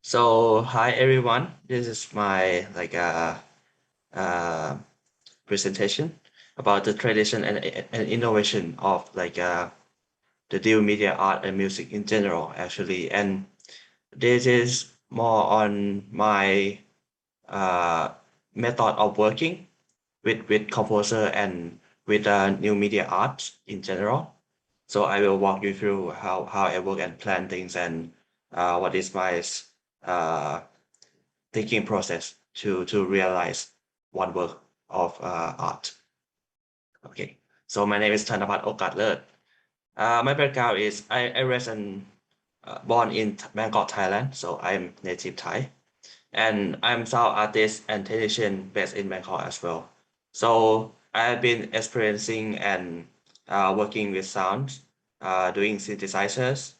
So hi everyone, this is my uh, presentation about the tradition and innovation of the new media art and music in general actually, and this is more on my uh, method of working with composer and with new media arts in general. So I will walk you through how I work and plan things and what is my uh, thinking process to realize one work of art. Okay, so my name is Thanapat Ogaslert. My background is I raised and born in Bangkok, Thailand, so I'm native Thai, and I'm sound artist and technician based in Bangkok as well. So I've been experiencing and working with sounds, doing synthesizers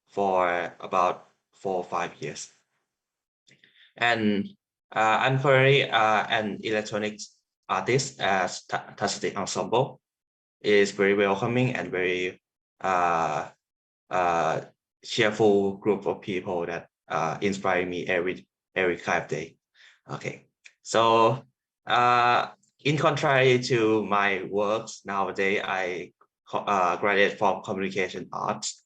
for about 4 or 5 years. And I'm currently an electronics artist as Tastic Ensemble. It is very welcoming and very uh, uh, cheerful group of people that inspire me every kind of day. Okay, so uh, in contrary to my works nowadays, I graduated from communication arts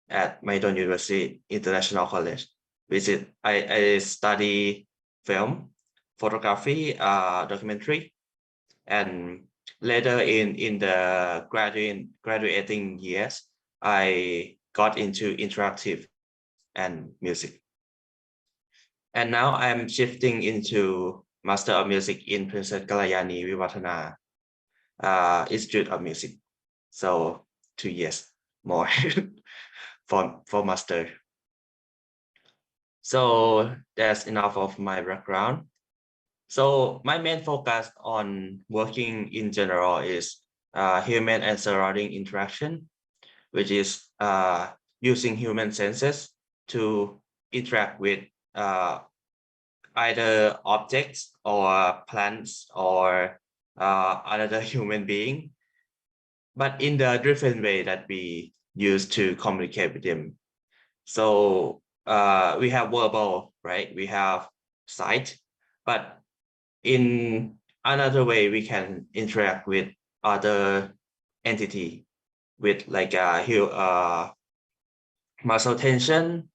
at Maidon University International College, which is I study film, photography, documentary, and later in the graduating years, I got into interactive and music. And now I'm shifting into Master of Music in Princess Kalayani Vivatana Institute of Music. So 2 years more for master. So that's enough of my background. So my main focus on working in general is human and surrounding interaction, which is using human senses to interact with uh, either objects or plants or another human being, but in the different way that we use to communicate with them. So we have verbal, right? We have sight, but in another way, we can interact with other entity with muscle tension,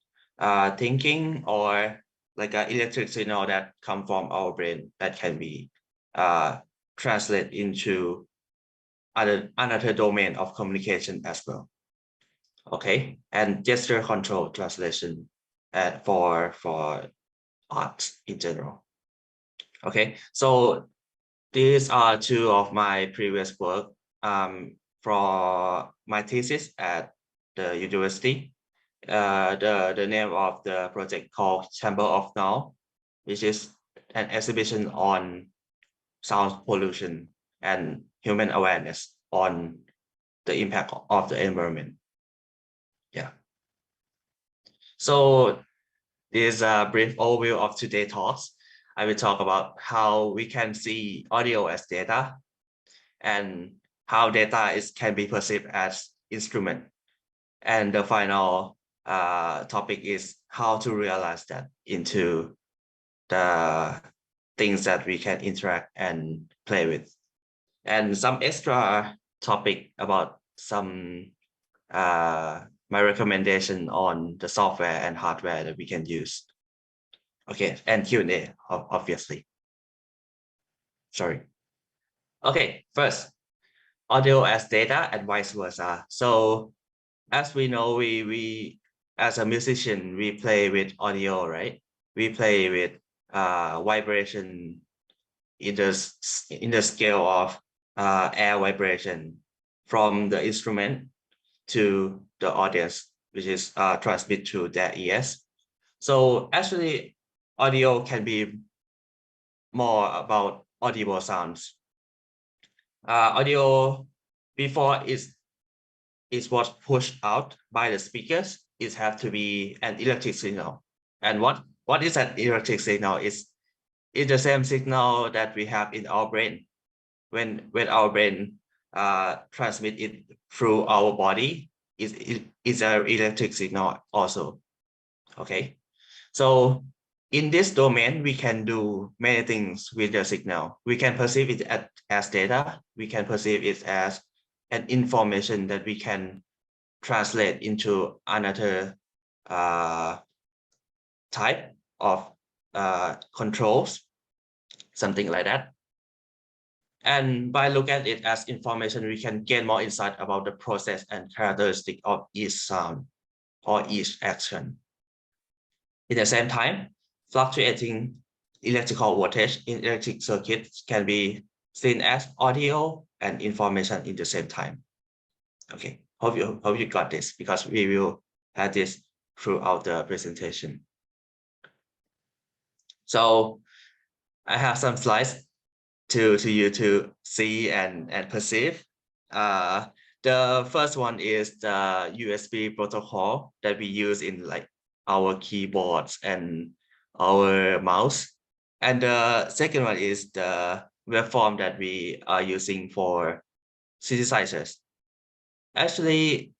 thinking, or like an electric signal that come from our brain that can be uh, translate into another domain of communication as well. Okay, and gesture control translation for art in general. Okay, so these are two of my previous work for my thesis at the university. The name of the project called Chamber of Now, which is an exhibition on sound pollution and human awareness on the impact of the environment. Yeah. So this is a brief overview of today's talks. I will talk about how we can see audio as data and how data can be perceived as instrument. And the final topic is how to realize that into the things that we can interact and play with. And some extra topic about some my recommendation on the software and hardware that we can use. Okay, and Q&A, obviously. Sorry. Okay, first, audio as data and vice versa. So as we know, we as a musician, we play with audio, right? We play with vibration in the scale of air vibration from the instrument to the audience, which is transmit to their ears. So actually, audio can be more about audible sounds. Audio before is what pushed out by the speakers, it have to be an electric signal. And what is an electric signal? It's the same signal that we have in our brain. When our brain transmit it through our body, it's an electric signal also. Okay. So in this domain, we can do many things with the signal. We can perceive it as data. We can perceive it as an information that we can translate into another type of controls, something like that. And by looking at it as information, we can gain more insight about the process and characteristic of each sound or each action. At the same time, fluctuating electrical voltage in electric circuits can be seen as audio and information in the same time. Okay, hope you got this, because we will have this throughout the presentation. So I have some slides to you to see and perceive. The first one is the USB protocol that we use in like our keyboards and our mouse. And the second one is the waveform that we are using for synthesizers. Actually,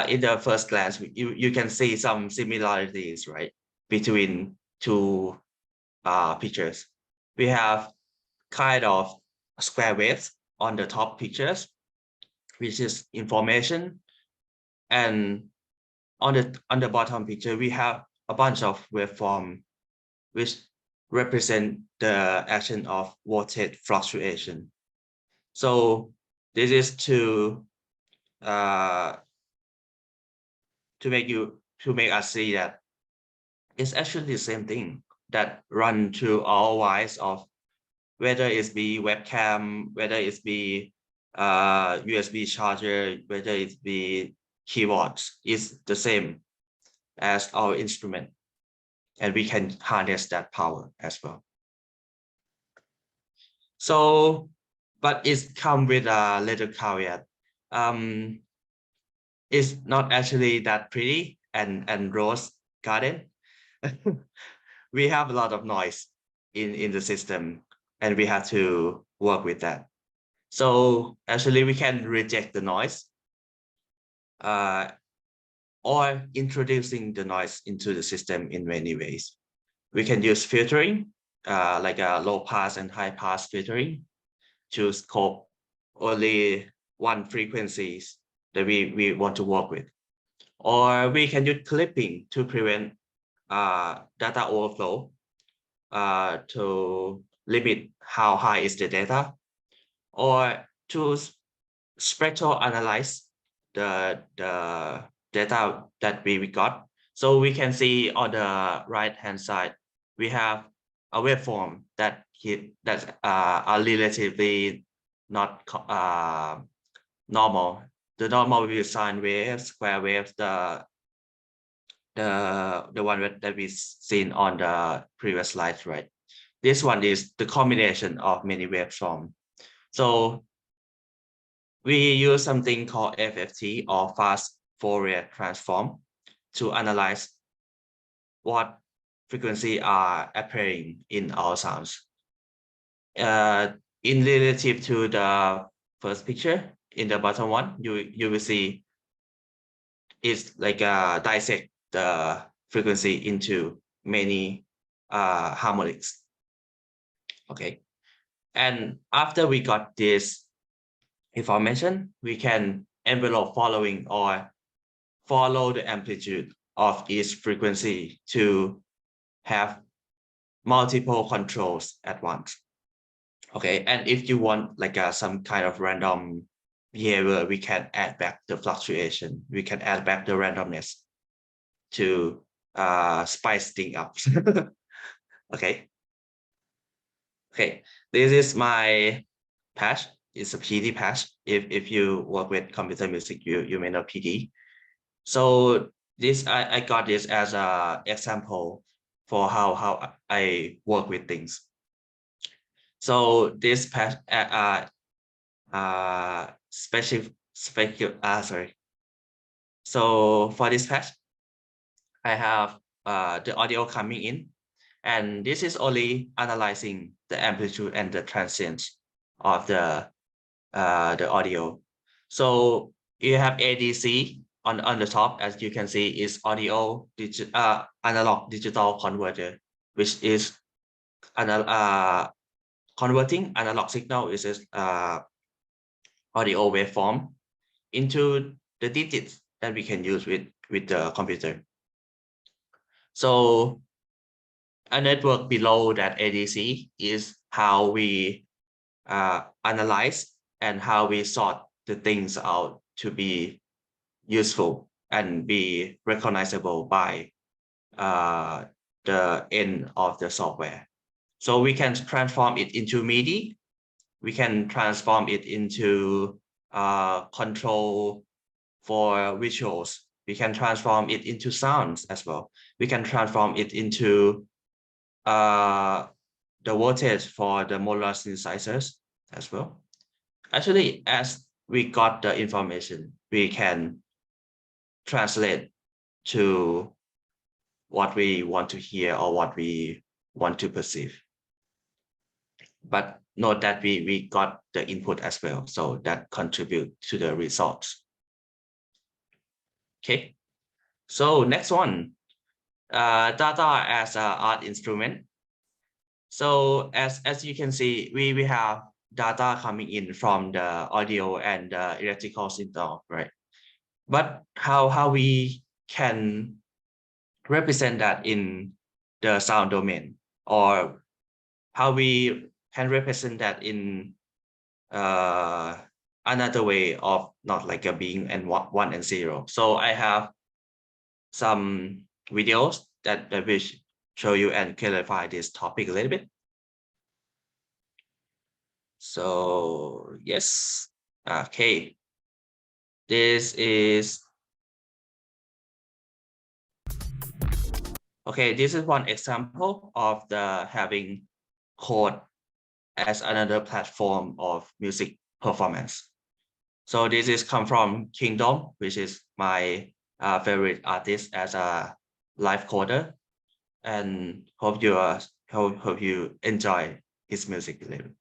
in the first glance, you can see some similarities, right, between two pictures. We have kind of square waves on the top pictures, which is information, and on the bottom picture we have a bunch of waveform which represent the action of voltage fluctuation. So this is to make us see that it's actually the same thing that run through all wires of whether it's be webcam, whether it's be USB charger, whether it's be keyboards, is the same as our instrument, and we can harness that power as well. So, but it's come with a little caveat. It's not actually that pretty and rose garden. We have a lot of noise in the system, and we have to work with that. So actually we can reject the noise or introducing the noise into the system in many ways. We can use filtering, like a low pass and high pass filtering, to scope only one frequencies that we want to work with. Or we can use clipping to prevent data overflow, to limit how high is the data, or to spectral analyze the data that we got. So we can see on the right hand side, we have a waveform that are relatively not normal. The normal will be sine waves, square waves, the one that we seen on the previous slide, right? This one is the combination of many waveforms. So we use something called FFT, or fast Fourier transform, to analyze what frequency are appearing in our sounds. In relative to the first picture, in the bottom one, you will see it's like dissect the frequency into many harmonics. Okay, and after we got this information, we can envelope following or follow the amplitude of each frequency to have multiple controls at once. Okay, and if you want like some kind of random behavior, we can add back the fluctuation. We can add back the randomness to spice things up. Okay. Okay, this is my patch. It's a PD patch. If you work with computer music, you may know PD. So this I got this as a example for how I work with things. So this patch sorry. So for this patch, I have the audio coming in, and this is only analyzing the amplitude and the transients of the audio. So you have ADC on the top, as you can see, is audio analog digital converter, which is converting analog signal, which is audio waveform, into the digits that we can use with the computer. So a network below that ADC is how we analyze and how we sort the things out to be useful and be recognizable by the end of the software. So we can transform it into MIDI. We can transform it into control for visuals. We can transform it into sounds as well. We can transform it into the voltage for the modular synthesizers as well. Actually, as we got the information, we can translate to what we want to hear or what we want to perceive. But note that we got the input as well, so that contribute to the results. Okay, so next one, data as an art instrument. So as you can see, we have data coming in from the audio and the electrical signal, right? But how we can represent that in the sound domain, or how we can represent that in another way of not like a being and one and zero. So I have some videos that will show you and clarify this topic a little bit. So yes, okay, this is one example of the having code as another platform of music performance. So this is come from Kingdom, which is my favorite artist as a live coder, and hope you enjoy his music a little.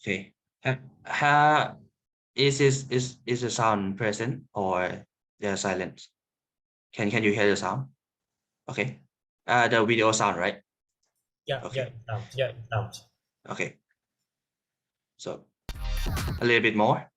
Okay, is the sound present or they're silent? Can you hear the sound? Okay, the video sound, right? Yeah, okay. Yeah, out. Okay, so a little bit more.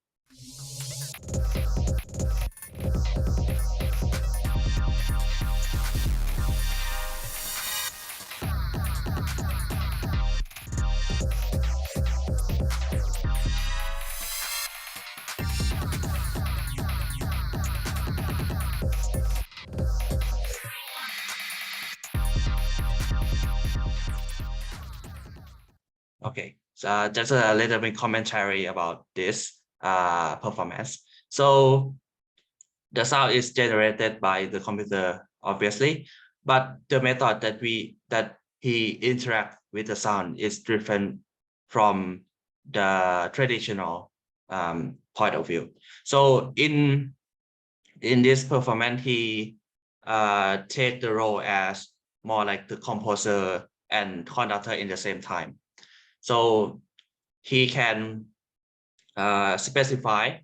Okay, so just a little bit commentary about this performance. So the sound is generated by the computer, obviously, but the method that he interact with the sound is different from the traditional point of view. So in this performance, he take the role as more like the composer and conductor in the same time. So he can specify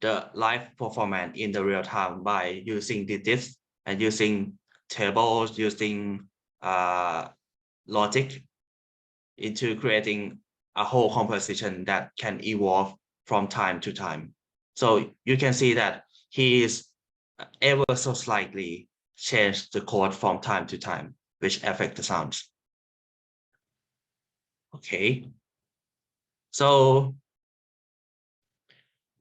the live performance in the real time by using digits and using tables, using logic into creating a whole composition that can evolve from time to time. So you can see that he is ever so slightly change the code from time to time, which affect the sounds. Okay, so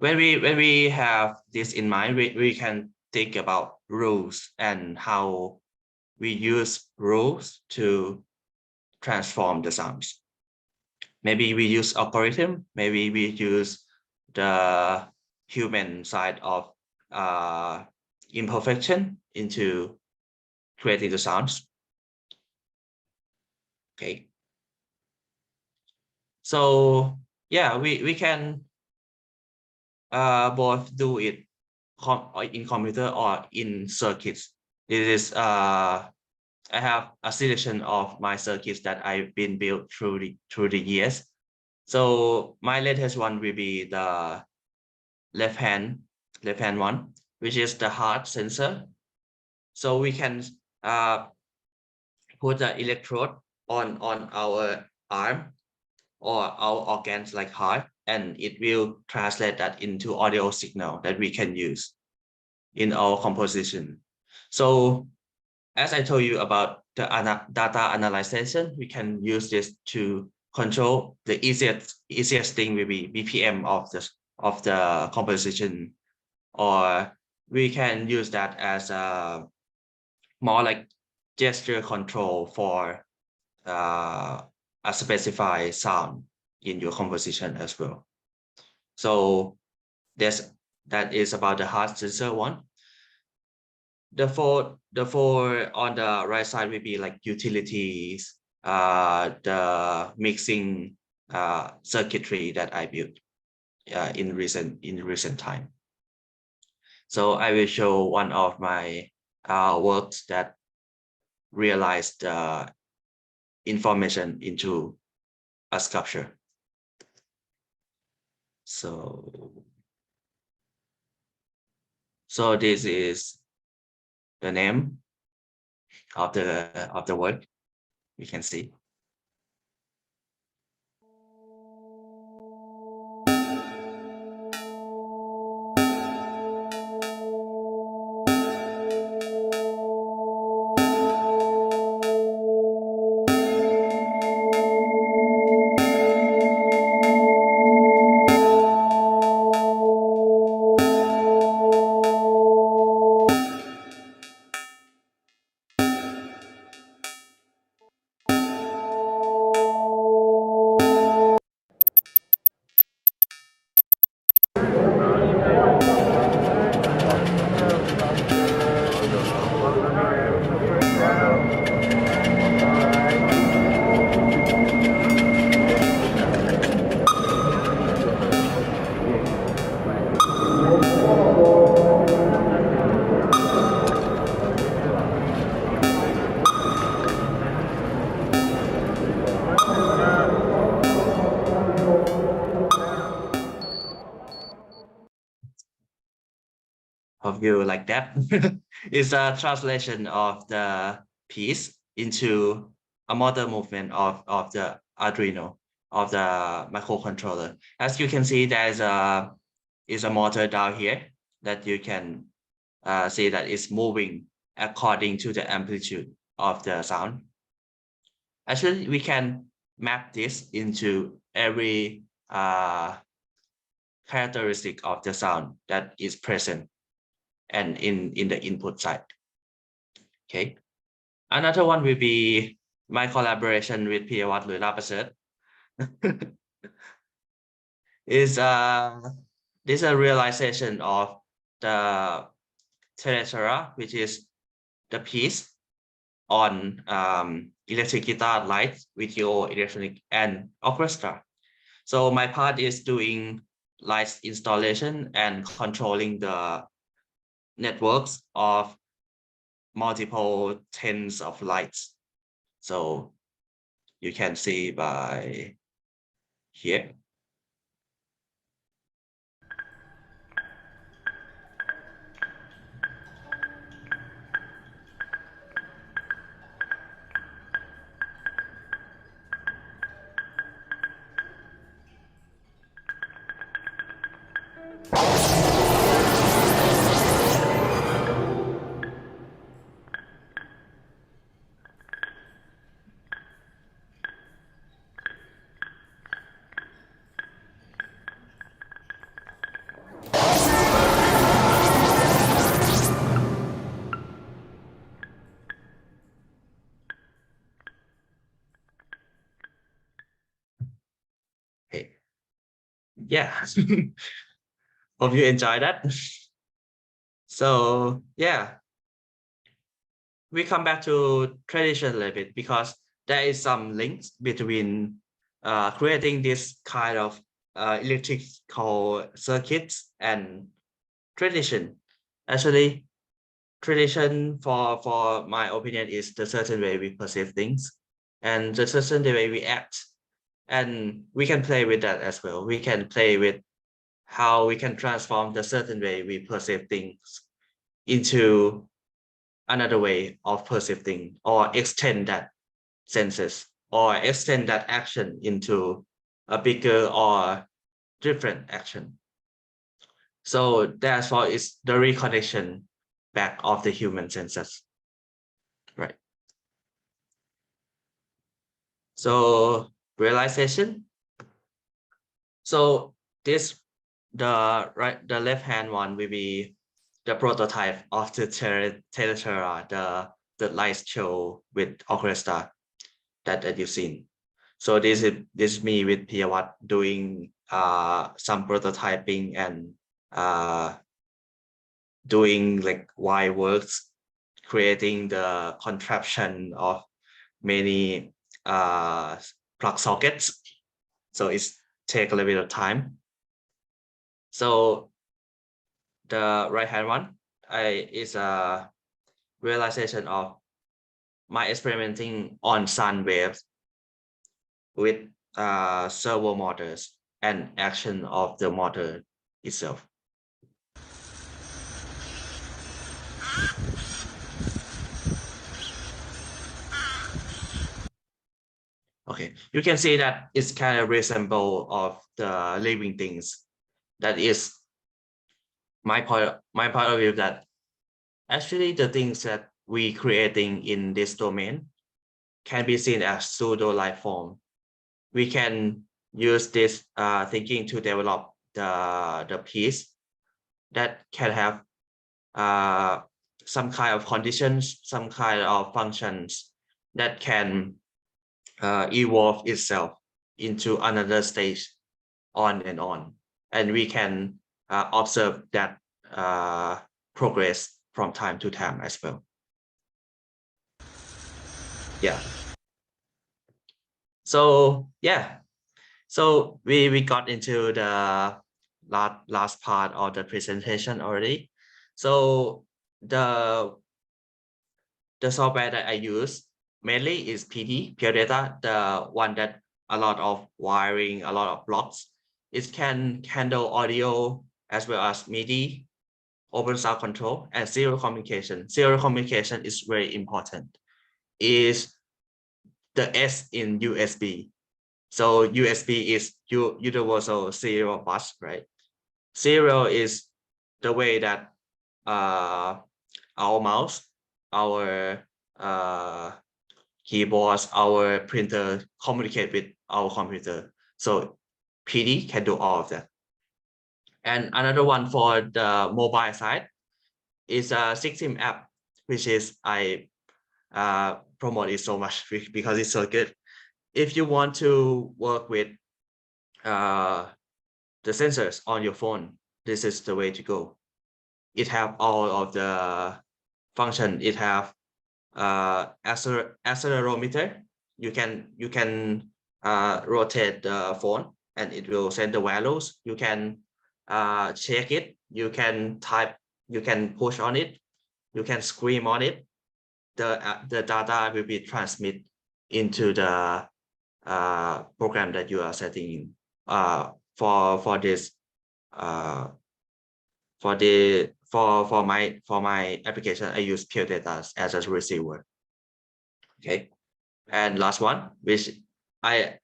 when we have this in mind, we can think about rules and how we use rules to transform the sounds. Maybe we use algorithm, maybe we use the human side of imperfection into creating the sounds. Okay. So yeah, we can both do it in computer or in circuits. This is I have a selection of my circuits that I've been built through the years. So my latest one will be the left hand one, which is the heart sensor. So we can put the electrode on our arm or our organs like heart, and it will translate that into audio signal that we can use in our composition. So as I told you about the data analysis, we can use this to control the easiest thing will be BPM of the composition, or we can use that as a more like gesture control for a specified sound in your composition as well. So that is about the hard sensor one. The four on the right side will be like utilities, the mixing circuitry that I built in recent time. So I will show one of my works that realized the information into a sculpture. So this is the name of the work. You can see. Of you like that. It's a translation of the piece into a motor movement of the Arduino, of the microcontroller. As you can see, there is a motor down here that you can see that is moving according to the amplitude of the sound. Actually, we can map this into every characteristic of the sound that is present and in the input side. Okay. Another one will be my collaboration with Piyawat Luilapasert. Is this a realization of the Teletera, which is the piece on electric guitar, light, video, electronic, and orchestra. So my part is doing light installation and controlling the networks of multiple tens of lights. So you can see by here. yeah, hope you enjoy that. So yeah, we come back to tradition a little bit because there is some links between creating this kind of electrical circuits and tradition. Actually, tradition, for my opinion, is the certain way we perceive things and the certain way we act, and we can play with that as well. We can play with how we can transform the certain way we perceive things into another way of perceiving, or extend that senses, or extend that action into a bigger or different action. So therefore it's the reconnection back of the human senses, right? So realization. So this, the left hand one will be the prototype of the Terra, the light show with orchestra that you've seen. So this is me with Piyawat doing some prototyping and uh, doing like wire works, creating the contraption of many plug sockets. So it's take a little bit of time. So the right hand one is a realization of my experimenting on sun waves with servo motors and action of the motor itself. Okay, you can see that it's kind of resemble of the living things. That is my point of view, that actually the things that we creating in this domain can be seen as pseudo life form. We can use this thinking to develop the piece that can have uh, some kind of conditions, some kind of functions that can evolve itself into another stage, on and on. And we can observe that progress from time to time as well. Yeah. So yeah, so we got into the last part of the presentation already. So the software that I use mainly is PD, Pure Data, the one that a lot of wiring, a lot of blocks. It can handle audio as well as MIDI, open sound control, and serial communication. Serial communication is very important. Is the S in USB. So USB is universal serial bus, right? Serial is the way that our mouse, our keyboards, our printer communicate with our computer. So PD can do all of that. And another one for the mobile side is a 6SIM app, which is I promote it so much because it's so good. If you want to work with the sensors on your phone, this is the way to go. It have all of the function. It have accelerometer. You can rotate the phone and it will send the values. You can check it. You can type. You can push on it. You can scream on it. The data will be transmitted into the program that you are setting for this for my application. I use Pure Data as a receiver. Okay, and last one, which I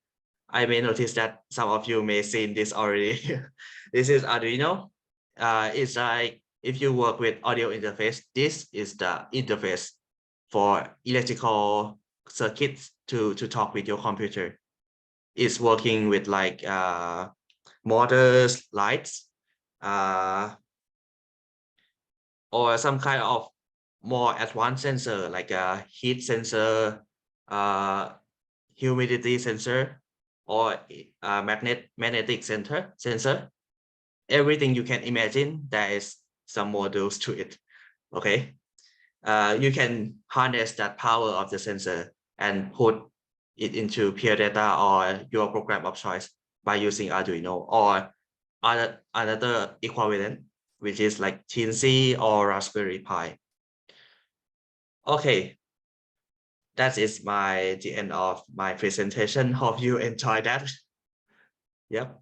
I may notice that some of you may seen this already. This is Arduino. It's like if you work with audio interface, this is the interface for electrical circuits to talk with your computer. It's working with like motors, lights, uh, or some kind of more advanced sensor like a heat sensor, uh, humidity sensor, or magnetic sensor, everything you can imagine, there is some modules to it. Okay, you can harness that power of the sensor and put it into pure data or your program of choice by using Arduino or another equivalent, which is like Teensy or Raspberry Pi. Okay, that is the end of my presentation. Hope you enjoyed that. Yep.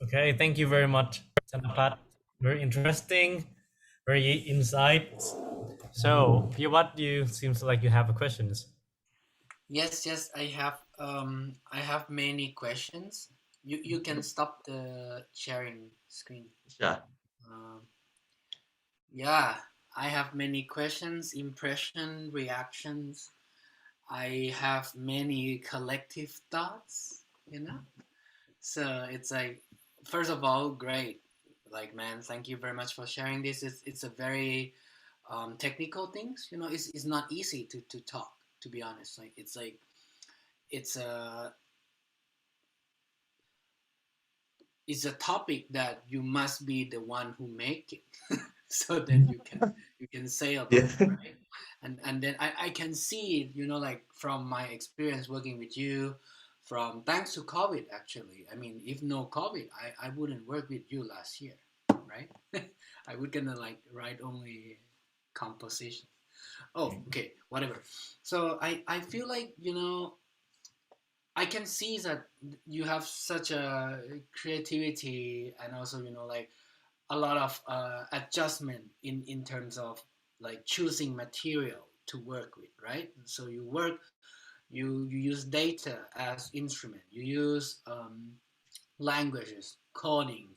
Okay, thank you very much, Thanapat. Very interesting, very insights. So, what you seems like you have questions. Yes, I have many questions. You can stop the sharing screen. Sure. Um, yeah, I have many questions, impression, reactions. I have many collective thoughts, you know? So it's like, first of all, great. Like, man, thank you very much for sharing this. It's a very technical things, you know, it's not easy to talk, to be honest. Like, it's a topic that you must be the one who make it so then you can say Yeah. about it, right? And then I can see it, you know, like from my experience working with you, from thanks to COVID. Actually, I mean, if no COVID, I wouldn't work with you last year, right? I would gonna like write only composition. Oh, okay, whatever. So I feel like, you know, I can see that you have such a creativity, and also, you know, like a lot of adjustment in terms of like choosing material to work with, right? So you use data as instrument, you use languages, coding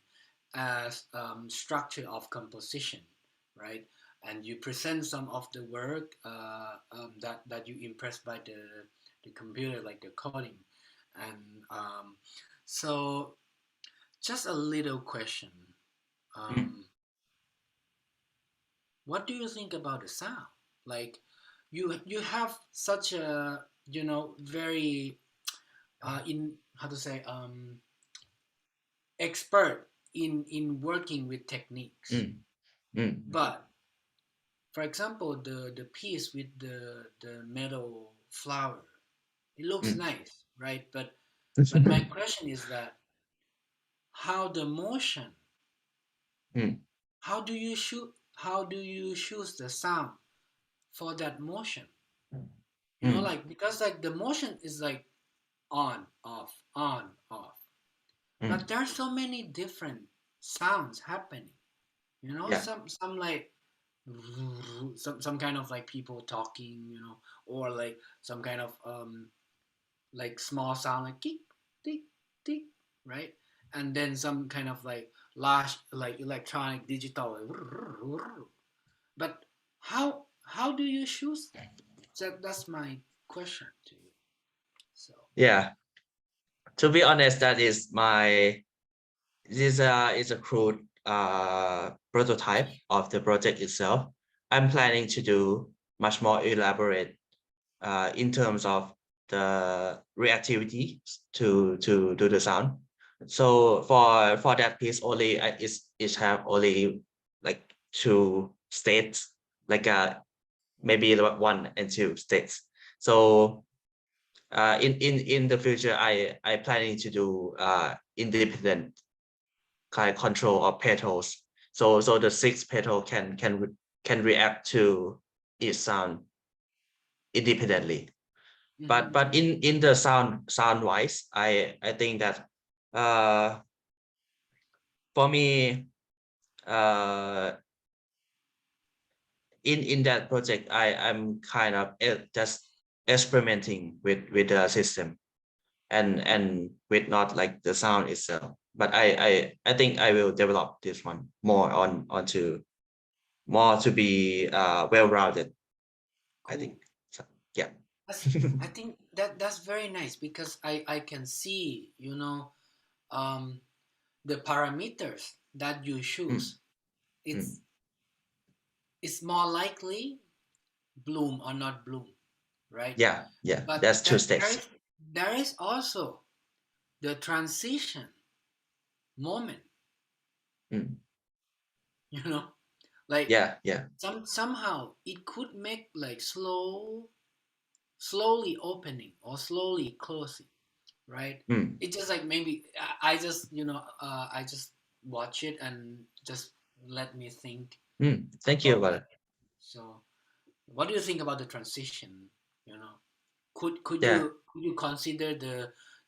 as structure of composition, right? And you present some of the work that you impressed by the computer, like the coding. And so just a little question. Mm. Um, what do you think about the sound? Like, you have such a, you know, very in how to say expert in working with techniques. Mm. Mm. But for example, the piece with the metal flower, it looks Mm. nice, right? But my question is that how the motion, Mm. how do you choose the sound for that motion? You know, Mm. like, because like the motion is like on off on off, Mm. but there are so many different sounds happening, you know. Yeah. Some like some kind of like people talking, you know, or like some kind of like small sound like tick tick tick, right? And then some kind of like large like electronic digital like, but how do you choose that? That's my question to you. So Yeah. To be honest, that is is a crude prototype of the project itself. I'm planning to do much more elaborate in terms of the reactivity to do the sound. So for that piece only, it have only like two states, like maybe one and two states. So in the future, I planning to do independent kind of control of petals. So the six petal can react to each sound independently. But mm-hmm. in the sound wise, I think that uh for me uh in that project I'm kind of just experimenting with the system and with not like the sound itself. But I think I will develop this one more onto more to be well-rounded, I think. Cool. So yeah. I think that's very nice because I can see, you know, um the parameters that you Mm, choose. mm. It's more likely bloom or not bloom, right? Yeah, yeah, But that's two there is states. there is also the transition moment, Mm. you know, like Yeah, yeah. somehow it could make like slowly opening or slowly closing, right? Mm. It just like maybe I just I just watch it and just let me think Mm. Thank you about about it. it. So what do you think about the transition, you know? Could Yeah, you consider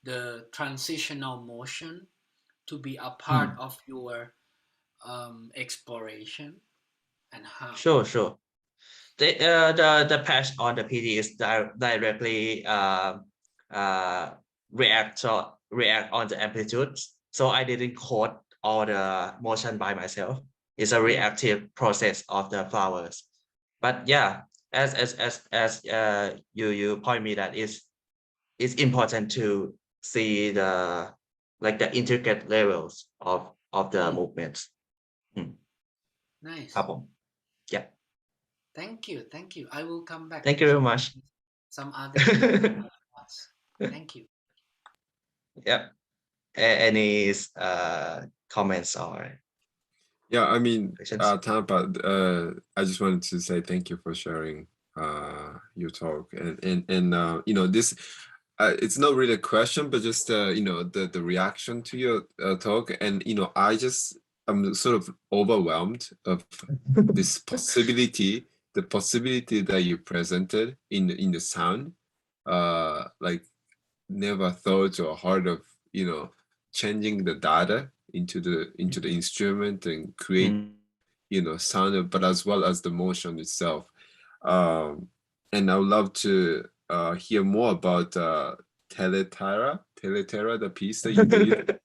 the transitional motion to be a part mm. of your exploration, and how? Sure, sure. The patch on the PD is directly uh, react on the amplitude. So I didn't code all the motion by myself. It's a Mm, reactive process of the flowers. But yeah, as you point me that it's important to see the like the intricate levels of the mm, movements.อืมครั nice. บผม yeah Thank you. I will come back thank you very much some other thoughts. Thank you. yeah any comments or Yeah, I mean, questions Thanapat, I just wanted to say thank you for sharing your talk and you know this. It's not really a question, but just you know the reaction to your talk, and you know I'm sort of overwhelmed of this possibility, the possibility that you presented in the sound, like never thought or heard of, you know, changing the data into the instrument and create, Mm. you know, sound, but as well as the motion itself. And I would love to hear more about Teleterra, the piece that you did.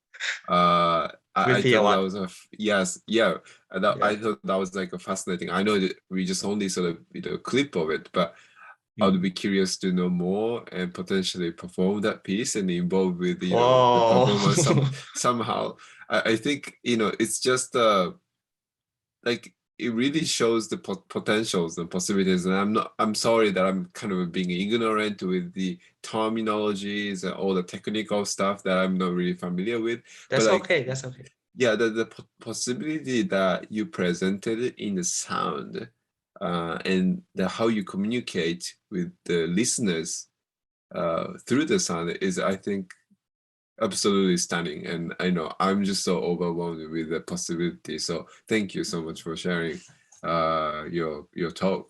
I with your thought that what was yes, yeah. I yeah thought that was like a fascinating. I know that we just only sort of clip of it, but I would mm. be curious to know more and potentially perform that piece and involved with the Whoa performance somehow. I think it's just like it really shows the potentials and possibilities. And I'm sorry that I'm kind of being ignorant with the terminologies and all the technical stuff that I'm not really familiar with. But that's like okay that's okay yeah, the possibility that you presented in the sound and how you communicate with the listeners through the sound is, I think, absolutely stunning. And I know I'm just so overwhelmed with the possibility. So thank you so much for sharing your talk.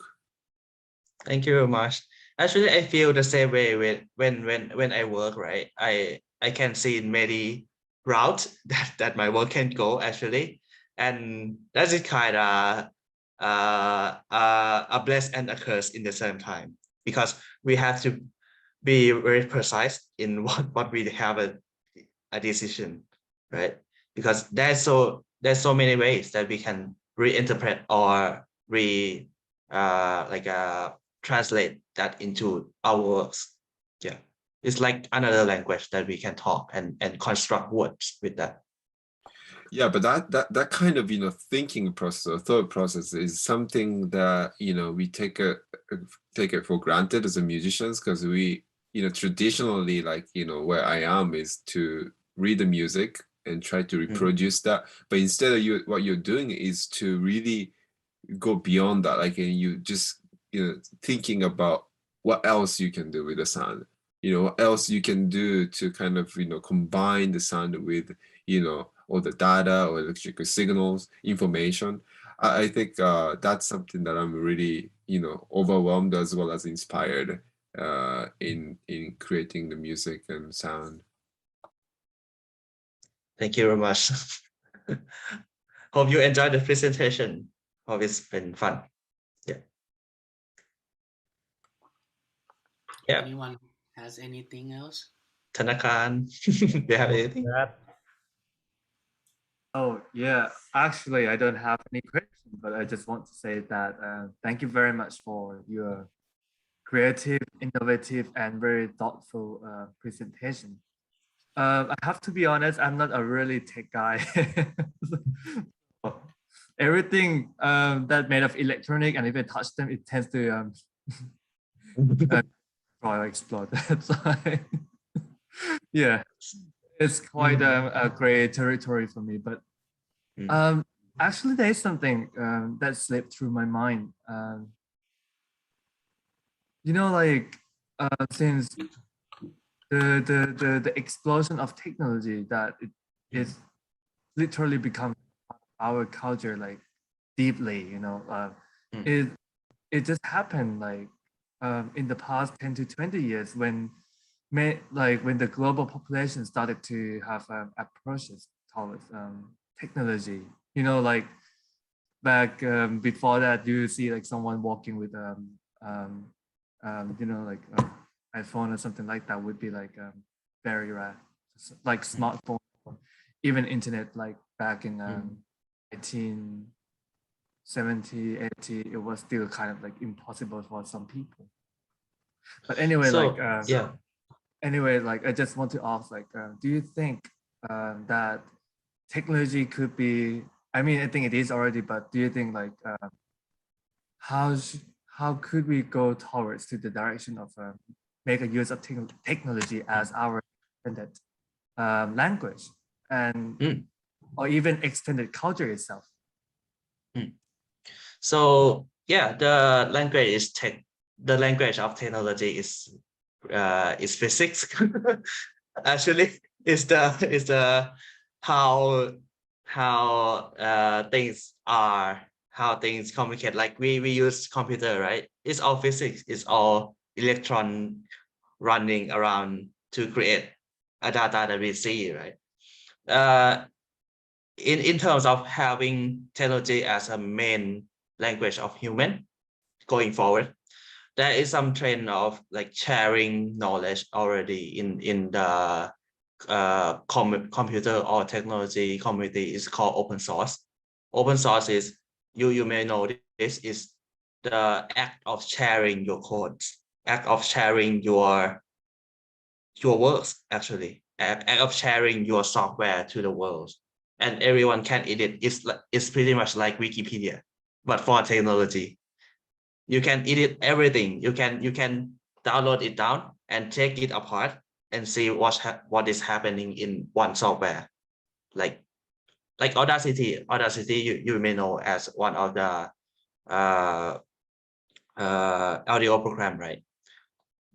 thank you very much actually I feel the same way with when I work right I can see many routes that my work can go actually and that's it kind of a bless and a curse in the same time because we have to be very precise in what we have a decision, right? Because there's so many ways that we can reinterpret or like translate that into our works. Yeah, it's like another language that we can talk and construct words with that. Yeah, but that kind of thinking process or thought process is something that we take it for granted as a musicians, because we traditionally, like where I am is to read the music and try to reproduce that, but instead of what you're doing is to really go beyond that, like, and you just thinking about what else you can do with the sound, what else you can do to kind of combine the sound with all the data or electrical signals information. I think that's something that I'm really overwhelmed as well as inspired in creating the music and sound. Thank you very much. Hope you enjoyed the presentation. Hope it's been fun. Yeah. Yeah. Anyone has anything else? Thanakan, do you have anything? That Oh, yeah. Actually, I don't have any question, but I just want to say that thank you very much for your creative, innovative, and very thoughtful presentation. I have to be honest, I'm not a really tech guy. Everything that made of electronic, and if I touch them, it tends to explode. That's why. Yeah, it's quite a gray territory for me. But actually, there's something that slipped through my mind. Like since the explosion of technology that it is literally become our culture like deeply, it just happened like in the past 10 to 20 years when when the global population started to have approaches towards technology, like back before that you see like someone walking with like iPhone or something like that would be like very rare, like smartphone, even internet, like back in 1970, 80, it was still kind of like impossible for some people. But anyway, So I just want to ask, like, do you think that technology could be? I mean, I think it is already, but do you think like how could we go towards to the direction of make a use of technology as our extended language and or even extended culture itself? So yeah, the language of technology is physics. Actually, is the how things are, how things communicate. Like we use computer, right? It's all physics. It's all electron running around to create a data that we see, right? In terms of having technology as a main language of human going forward, there is some trend of like sharing knowledge already in the computer or technology community. Is called open source. Open source is, you may know, this is the act of sharing your codes, act of sharing your works, actually, act of sharing your software to the world, and everyone can edit. It's pretty much like Wikipedia, but for technology. You can edit everything. You can download it down and take it apart and see what is happening in one software, like Audacity. You may know as one of the audio program, right?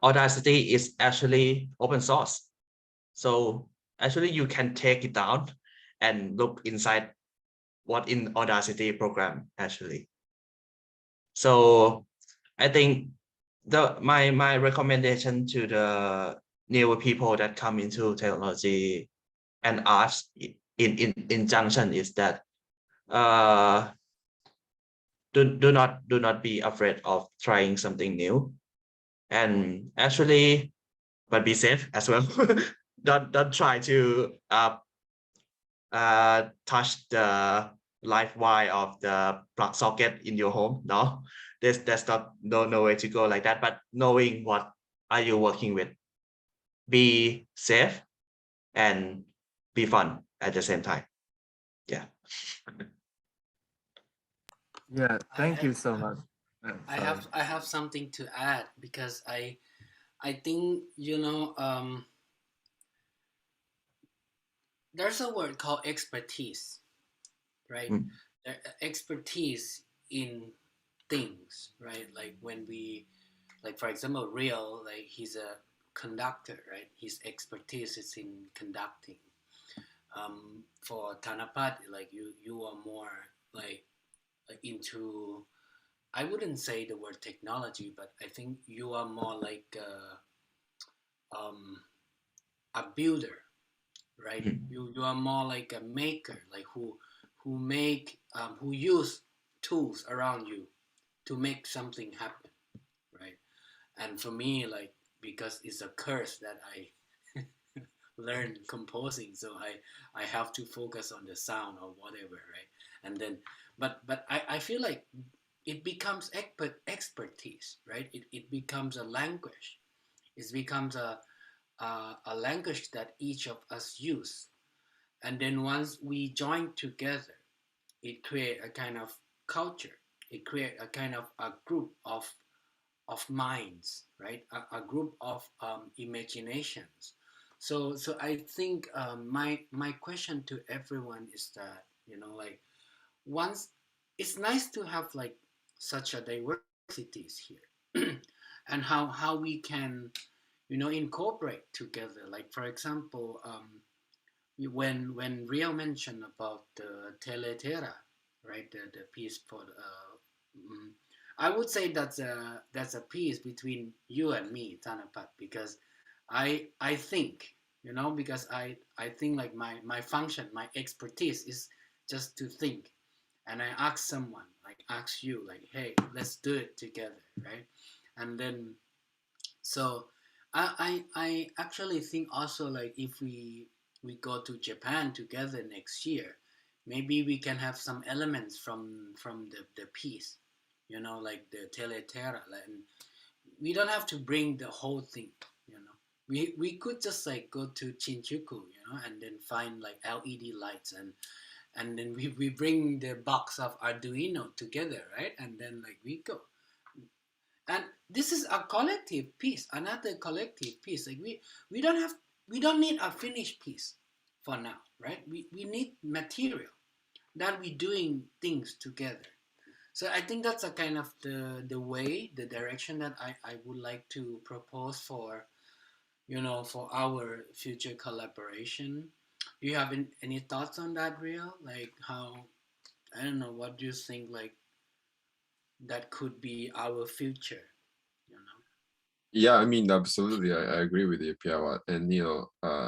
Audacity is actually open source, so actually you can take it down and look inside what in Audacity program actually. So I think my recommendation to the newer people that come into technology and arts in junction is that do not be afraid of trying something new, and actually, but be safe as well. Don't try to touch the live wire of the plug socket in your home. No, that's not no way to go like that. But knowing what are you working with, be safe and be fun at the same time. Yeah. Yeah, thank you so much. I have something to add, because I think there's a word called expertise, right? Expertise in things, right? Like when we, like for example, Real, like he's a conductor, right? His expertise is in conducting. For Thanapat, like you are more like into, I wouldn't say the word technology, but I think you are more like a builder, right? You are more like a maker, like who use tools around you to make something happen, right? And for me, like, because it's a curse that I learned composing, so I have to focus on the sound or whatever, right? And then, but I feel like it becomes expertise, right? It becomes a language. It becomes a language that each of us use. And then once we join together, it creates a kind of culture. It creates a kind of a group of minds, right? A group of imaginations. So I think my question to everyone is that, like, once it's nice to have like such a diversities here, and how we can, incorporate together. Like, for example, when Rio mentioned about the Teletera, right, the piece for I would say that's a piece between you and me, Thanapat, because I think, because I think like my function, my expertise is just to think, and I ask someone, like ask you, like, hey, let's do it together, right? And then, so I actually think also, like, if we go to Japan together next year, maybe we can have some elements from the piece, like the Teleterra, and we don't have to bring the whole thing, we could just like go to Shinjuku, and then find like LED lights, and then we bring the box of Arduino together, right? And then like we go, and this is a collective piece, another collective piece. Like we don't have we don't need a finished piece for now, right? We need material that we doing things together. So I think that's a kind of the way, the direction that I would like to propose for, for our future collaboration. Do you have any thoughts on that, Rio? Like, how, I don't know, what do you think, like, that could be our future, you know? Yeah, I mean, absolutely, I agree with you, Piawa. And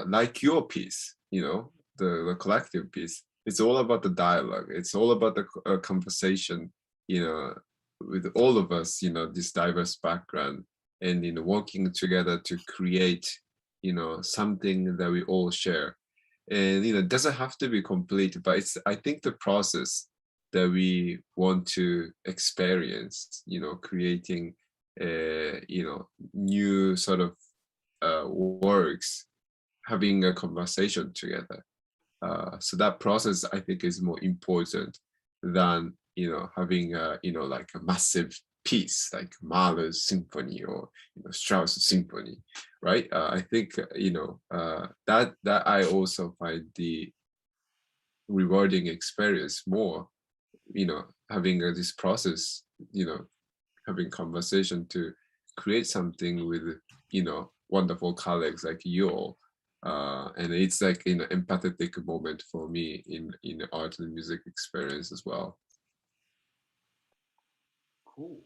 like your piece, the collective piece, it's all about the dialogue. It's all about the conversation, with all of us, this diverse background, and working together to create, something that we all share. And it doesn't have to be complete, but I think the process that we want to experience, creating new sort of works, having a conversation together. So that process, I think, is more important than having like a massive piece like Mahler's symphony or Strauss symphony, right? I think that I also find the rewarding experience more. Having this process, having conversation to create something with wonderful colleagues like you all, and it's like empathetic moment for me in the art and music experience as well. Cool.